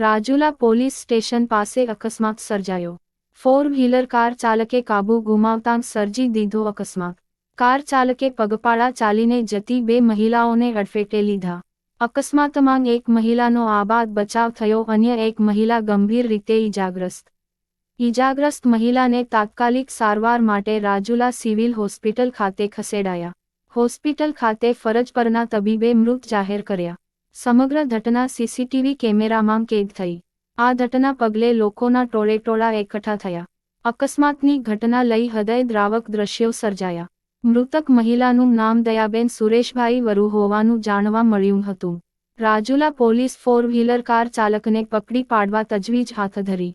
Rajula police station પાસે અકસ્માત સર્જાયો। ફોર વ્હીલર કાર ચાલકે કાબુ ગુમાવતા સર્જી દીધો અકસ્માત। કાર ચાલકે પગપાળા ચાલીને જતી બે મહિલાઓને અડફેટે લીધા। અકસ્માતમાં એક મહિલાનો આબાદ બચાવ થયો, અન્ય એક મહિલા ગંભીર રીતે ઈજાગ્રસ્ત મહિલાને તાત્કાલિક સારવાર માટે રાજુલા સિવિલ હોસ્પિટલ ખાતે ખસેડાયા। હોસ્પિટલ ખાતે ફરજ પરના તબીબે મૃત જાહેર કર્યા। સમગ્ર ઘટના સીસીટીવી કેમેરામાં કેદ થઈ। આ ઘટના પગલે લોકોના ટોળેટોળા એકઠા થયા। અકસ્માતની ઘટના લઈ હૃદયદ્રાવક દ્રશ્યો સર્જાયા। મૃતક મહિલાનું નામ દયાબેન સુરેશભાઈ વરુ હોવાનું જાણવા મળ્યું હતું। Rajula police four wheeler car ચાલકને પકડી પાડવા તજવીજ હાથ ધરી।